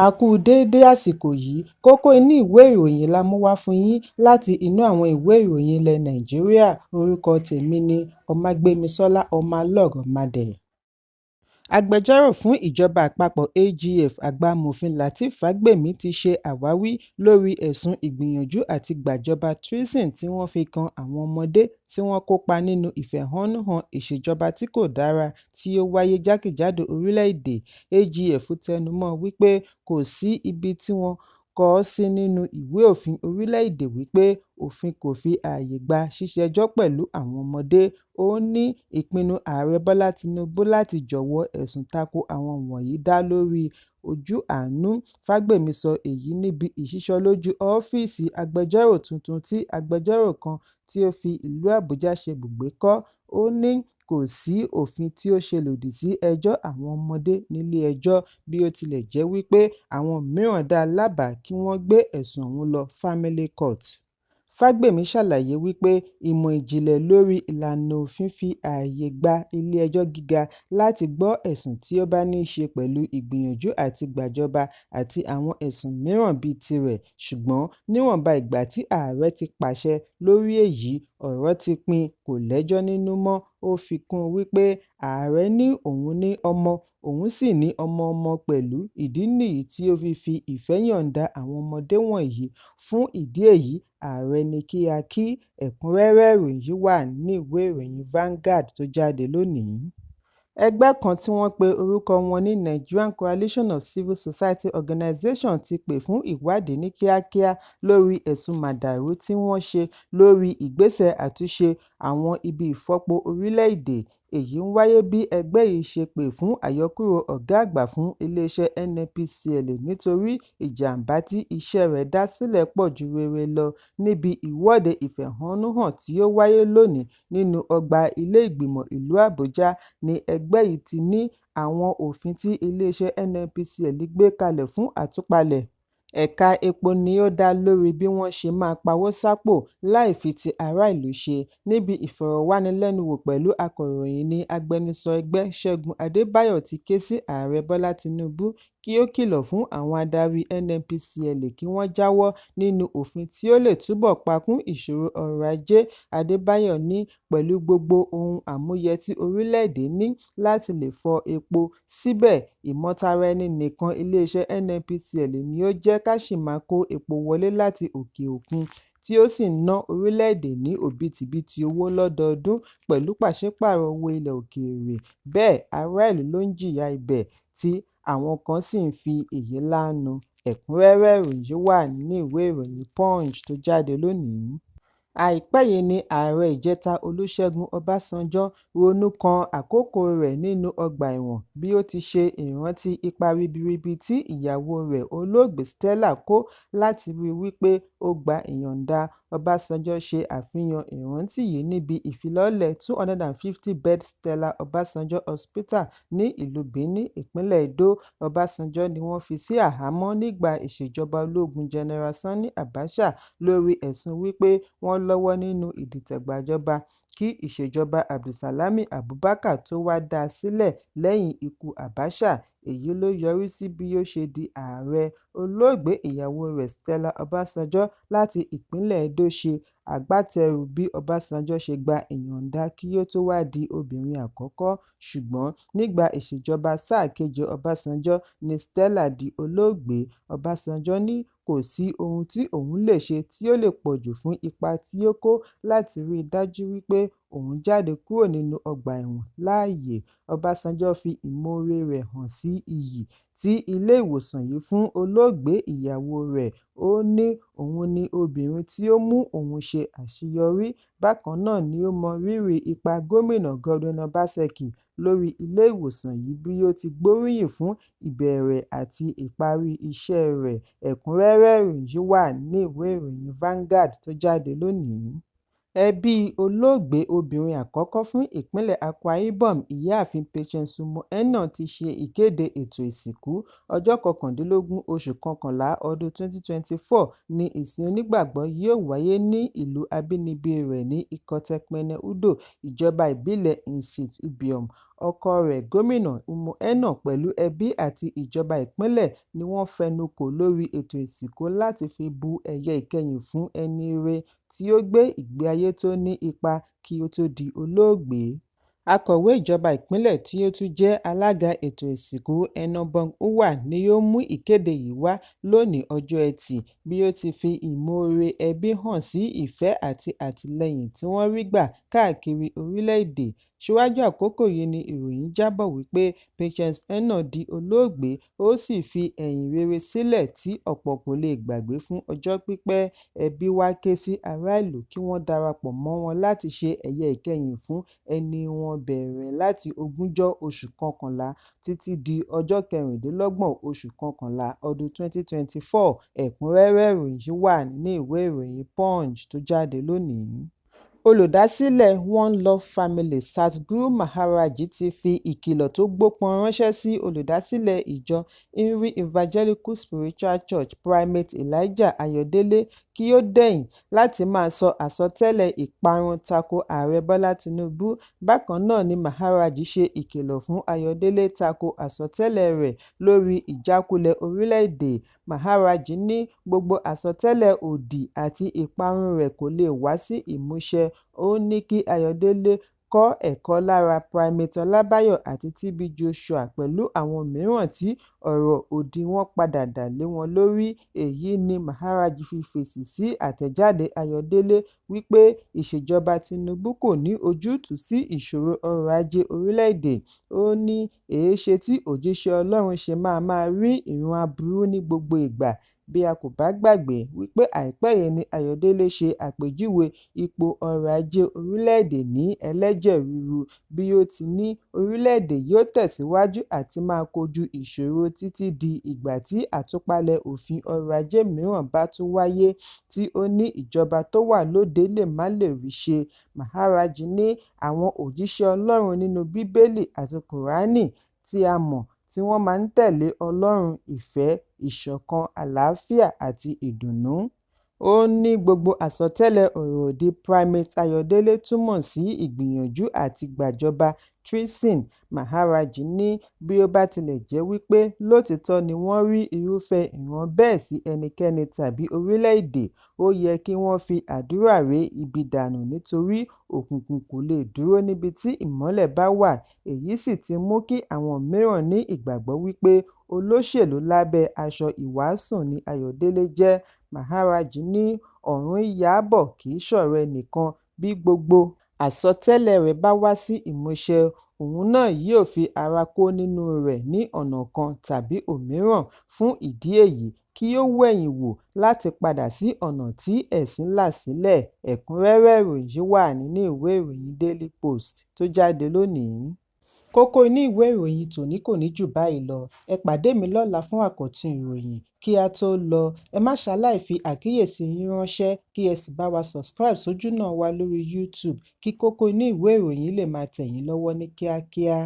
A kú déédé àsìkò yìí, kókó inú ìwé ìròyìn la mú wá fún yín láti inú àwọn ìwé ìròyìn ilẹ̀ Nàìjíríà. Orúkọ tèmi ni Ọmágbémisọ́lá Ọmọlọ́rọ̀mádé. Agbẹjọ́rò fún ìjọba àpapọ̀ AGF Agbamòfin Láti ti ṣe àwáwí lórí ẹ̀sùn ìgbìyànjú àti gbàjọba treason tí wọ́n fi kan àwọn ọmọdé tí wọ́n kópa nínú ìfẹ̀hónúhàn ìṣèjọba tí kò dára tí ó wáyé jákèjádò orílẹ̀-èdè. AGF tẹnumọ́ wípé kò sí ibi tí wọ́n kọ ọ́ sí nínú ìwé òfin orílẹ̀-èdè wípé òfin kò fi ààyè gba ṣíṣẹjọ́ pẹ̀lú àwọn ọmọdé. Ó ní ìpinnu ààrẹ Bọ́lá Tinubu láti jọ̀wọ́ ẹ̀sùn tako àwọn wọ̀nyí dá lórí ojú àánú. Fágbèmí sọ èyí níbi ìṣísọ́lójú ọ́fíìsì agbẹjọ́rò tuntun tí agbẹjọ́rò kan tí ó fi ìlú Àbújá ṣe ibùgbé kọ́. Ó ní kò sí òfin tí ó ṣe lòdì sí ẹjọ́ àwọn ọmọdé nílé ẹjọ́, bí ó tilẹ̀ jẹ́ wípé àwọn mìíràn dá lábàá kí wọ́n gbé ẹ̀sùn ọ̀hún lọ family court. Fágbèmí ṣàlàyé wípé ìmọ̀ ìjìnlẹ̀ lórí ìlànà òfin fi ààyè gba ilé-ẹjọ́ gíga láti gbọ́ ẹ̀sùn tí ó bá ní í ṣe pẹ̀lú ìgbìyànjú àti gbàjọba àti àwọn ẹ̀sùn mìíràn bíi tirẹ̀, ṣùgbọ́n níwọ̀nba ìgbà tí ààrẹ ti pàṣẹ lórí èyí, ọ̀rọ̀ ti pin kò lẹ́jọ́ nínú mọ́. Ó fi kún un wípé ààrẹ ní òun ní ọmọ, òun sì ní ọmọ-ọmọ pẹ̀lú. Ìdí nìyí tí ó fi ìfẹ́ yọ̀ǹda àwọn ọmọdé wọ̀nyí. Fún ìdí èyí, ààrẹ ní kí a kí. Ẹ̀kúnrẹ́rẹ́ ìròyìn yìí wà ní ìwé ìròyìn Vanguard tó jáde lónìí. Ẹgbẹ́ kan tí wọ́n pe orúkọ wọn ní Nigerian Coalition of Civil Society Organizations ti pè fún ìwádìí ní kíákíá lórí ẹ̀sùn màdàrú tí wọ́n ṣe lórí ìgbésẹ̀ àtúnṣe àwọn ibi ìfọpo orílẹ̀-èdè. Èyí ń wáyé bí ẹgbẹ́ yìí ṣe pè fún àyọkúrò ọ̀gá àgbà fún iléeṣẹ́ NNPCL nítorí ìjàmbá tí iṣẹ́ rẹ̀ dá sílẹ̀ pọ̀ ju rere lọ. Níbi ìwọ́de ìfẹ̀hónúhàn tí ó wáyé lónìí nínú ọgbà ilé ìgbìmọ̀ ìlú Àbújá ni ẹgbẹ́ yìí ti ní àwọn òfin tí iléeṣẹ́ NNPCL gbé kalẹ̀ fún àtúpalẹ̀ ẹ̀ka epo ni ó dá lórí bí wọ́n ṣe máa pawó sápò láì fi ti ará ìlú ṣe. Níbi ìfọ̀rọ̀wánilẹ́nuwò pẹ̀lú akọ̀ròyìn ni agbẹnusọ ẹgbẹ́ Ṣẹ́gun Adébáyọ̀ ti ké sí ààrẹ Bọ́lá Tinubu kí ó kìlọ̀ fún àwọn adarí NNPCL kí wọ́n jáwọ́ nínú òfin tí ó lè túbọ̀ pakún ìṣòro ọrọ̀ ajé. Adébáyọ̀ ní pẹ̀lú gbogbo ohun àmúyẹ tí orílẹ̀-èdè ní láti lè fọ epo, síbẹ̀ ìmọ̀tara-ẹni-nìkan iléeṣẹ́ NNPCL ni ó jẹ́ ká ṣì máa kó epo wọlé láti òkè òkun tí ó sì ń ná orílẹ̀-èdè ní òbítíbitì owó lọ́dọọdún pẹ̀lú pàṣípààrọ̀ owó ilẹ̀ òkèèrè. Bẹ́ẹ̀ ará ìlú ló ń jìyà ibẹ̀ tí àwọn kan sì ń fi èyí láánu. Ẹ̀kúnrẹ́rẹ́ ìròyìn yìí wà ní ìwé ìròyìn Punch tó jáde lónìí. Àìpẹ́ yìí ni ààrẹ ìjẹta Olúṣẹ́gun Ọbásanjọ́ ronú kan àkókò rẹ̀ nínú ọgbà ẹ̀wọ̀n bí ó ti ṣe ìrántí ipa ribiribi tí ìyàwó rẹ̀ olóògbé Stella kó láti rí wípé ó gba ìyọ̀ǹda. Ọbásanjọ́ ṣe àfihàn ìrántí yìí níbi ìfilọ́lẹ̀ 250-bed Stella Ọbásanjọ́ Hospital ní ìlú Benin, ìpínlẹ̀ Edo. Ọbásanjọ́ ni wọ́n fi sí àhámọ́ nígbà ìṣèjọba ológun General Sani Abacha lórí ẹ̀sùn wípé wọ́n lọ́wọ́ nínú ìdìtẹ̀gbàjọba kí ìṣèjọba Abdulsalami Abubakar tó wá dá a sílẹ̀ lẹ́yìn ikú Abacha. Èyí ló yọrí sí bí ó ṣe di ààrẹ. Olóògbé ìyàwó rẹ̀ Stella Ọbásanjọ́ láti ìpínlẹ̀ Edo ṣe agbátẹrù bí Ọbásanjọ́ ṣe gba ìyọ̀ǹda kí ó tó wá di obìnrin àkọ́kọ́. Ṣùgbọ́n nígbà ìṣèjọba sáà kejì Ọbásanjọ́ ni Stella di olóògbé. Ọbásanjọ́ ní kò sí ohun tí òun lè ṣe tí ó lè pọ̀jù fún ipa tí ó kó láti rí i dájú wípé òun jáde kúrò nínú ọgbà ẹ̀wọ̀n láàyè. Ọbásanjọ́ fi ìmoore rẹ̀ hàn sí iyì tí ilé ìwòsàn yìí fún olóògbé ìyàwó rẹ̀. Ó ní òun ni obìnrin tí ó mú òun ṣe àṣeyọrí. Bákan náà ni ó mọ rírì ipa gómìnà Godwin Obaseki lórí ilé ìwòsàn yìí bí ó ti gbóríyìn fún ìbẹ̀rẹ̀ àti ìparí iṣẹ́ rẹ̀. Ẹ̀kúnrẹ́rẹ́ ìròyìn yìí wà ní ìwé ìròyìn Vanguard tó jáde lónìí. Ẹbí olóògbé obìnrin àkọ́kọ́ fún ìpínlẹ̀ Akwa Ibom, ìyáàfin Patience Umoh-Enoh ti ṣe ìkéde ètò ìsìnkú. Ọjọ́ 19 oṣù kọkànlá ọdún 2024 ni ìsìn onígbàgbọ́ yóò wáyé ní ìlú abínibí rẹ̀ ní Ikotepmene Udo, ìjọba ìbílẹ̀ Nsit Ibiom. ọkọ rẹ̀ gómìnà Umuahia pẹ̀lú ẹbí àti ìjọba ìpínlẹ̀ ni wọ́n fẹnukò lórí ètò ìsìnkú láti fi bu ẹ̀yẹ ìkẹyìn fún ẹni ire tí ó gbé ìgbé ayé tó ní ipa kí ó tó di olóògbé. Akọ̀wé ìjọba ìpínlẹ̀ tí ó tún jẹ́ alága ètò ìsìnkú Enobong Uwah ni ó mú ìkéde yìí wá lónìí ọjọ́ Ẹtì bí ó ti fi ìmoore ẹbí hàn sí ìfẹ́ àti àtìlẹ́yìn tí wọ́n rí gbà káàkiri orílẹ̀-èdè. Síwájú àkókò yìí ni ìròyìn jábọ̀ wípé Patience Enoh di olóògbé ó sì fi ẹ̀yìn rere sílẹ̀ tí ọ̀pọ̀ kò lè gbàgbé fún ọjọ́ pípẹ́. Ẹbí wá ké sí ará ìlú kí wọ́n darapọ̀ mọ́ wọn láti ṣe ẹ̀yẹ ìkẹyìn fún ẹni wọn bẹ̀rẹ̀ láti 20 oṣù kọkànlá títí di ọjọ́ 26 oṣù kọkànlá ọdún 2024. Ẹ̀kúnrẹ́rẹ́ ìròyìn wà nínú ìwé ìròyìn Punch tó jáde lónìí. Olùdásílẹ̀ One Love Family Sadhguru Maharaj ti fi ìkìlọ̀ tó gbópọn ránṣẹ́ sí olùdásílẹ̀ ìjọ Inú Evangelical Spiritual Church Primate Elijah Ayọ̀délé kí ó dẹ̀yìn láti máa sọ àsọtẹ́lẹ̀ ìparun tako ààrẹ Bọ́lá Tinubu. Bákan náà ni Maharaj ṣe ìkìlọ̀ fún Ayọ̀délé tako àsọtẹ́lẹ̀ rẹ̀ lórí ìjákulẹ̀ orílẹ̀-èdè. Maharaj ní gbogbo àsọtẹ́lẹ̀ òdì àti ìparun rẹ̀ kò lè wá sí ìmúṣẹ. Ó ní kí Ayọ̀délé kọ́ ẹ̀kọ́ lára Primate Ọlábáyọ̀ àti TB Joshua pẹ̀lú àwọn mìíràn tí ọ̀rọ̀ òdì wọn padà dà lé wọn lórí. Èyí ni Maharaj fi fèsì sí àtẹ̀jáde Ayọ̀délé wípé ìṣèjọba Tinubu kò ní ojútùú sí ìṣòro ọrọ̀ ajé orílẹ̀-èdè. Ó ní èéṣe tí òjíṣẹ́ Ọlọ́run ṣe máa rí ìran aburú ní gbogbo ìgbà. Bí a kò bá gbàgbé wípé àìpẹ́ yìí ni Ayọ̀délé ṣe àpèjúwe ipò ọrọ̀ ajé orílẹ̀-èdè ní ẹlẹ́jẹ̀ ríru bí ó ti ní orílẹ̀-èdè yóò tẹ̀síwájú àti máa kojú ìṣòro títí di ìgbà tí àtúpalẹ̀ òfin ọrọ̀ ajé mìíràn bá tún wáyé tí ó ní ìjọba tó wà lóde lè má lè rí ṣe. Maharaj ní àwọn òjíṣẹ́ Ọlọ́run nínú Bíbélì àti Kùránì tí a mọ̀ tí wọ́n máa ń tẹ̀lé Ọlọ́run, ìfẹ́, ìṣọ̀kan, àlàáfíà àti ìdùnnú. Ó ní gbogbo àsọtẹ́lẹ̀ ọ̀rọ̀ òdì Primate Ayọ̀délé túmọ̀ sí ìgbìyànjú àti gbàjọba treason. Maharaj ní bí ó bá tilẹ̀ jẹ́ wípé lótìítọ́ ni wọ́n rí irúfẹ́ ìran bẹ́ẹ̀ sí ẹnikẹ́ni tàbí orílẹ̀-èdè, ó yẹ kí wọ́n fi àdúrà ré ibi dànù nítorí òkùnkùn kò lè dúró níbi tí ìmọ́lẹ̀ bá wà. Èyí sì ti mú kí àwọn mìíràn ní ìgbàgbọ́ wípé olóṣèlú lábẹ́ aṣọ ìwàásù ni Ayọ̀délé jẹ́. Maharaj ní ọ̀run yábọ̀ kì í ṣọ̀rọ̀ ẹnìkan. Bí gbogbo àsọtẹ́lẹ̀ rẹ̀ bá wá sí ìmúṣẹ, òun náà yóò fi ara kó nínú rẹ̀ ní ọ̀nà kan tàbí òmíràn. Fún ìdí èyí, kí ó wẹ̀yìn wò láti padà sí ọ̀nà tí ẹ̀sìn là sílẹ̀. Ẹ̀kúnrẹ́rẹ́ ìròyìn wà nínú ìwé ìròyìn Daily Post tó jáde lónìí. Kókó inú ìwé ìròyìn tòní kò ní jù báyìí lọ. Ẹ pàdé mi lọ́la fún àkọ́tún ìròyìn. Kí a tó lọ, ẹ má ṣaláì fi àkíyèsí yín ránṣẹ́ kí ẹ sì bá wa subscribe sójú náà wa lórí YouTube kí kókó inú ìwé ìròyìn lè máa tẹ̀ yín lọ́wọ́ ní kíákíá.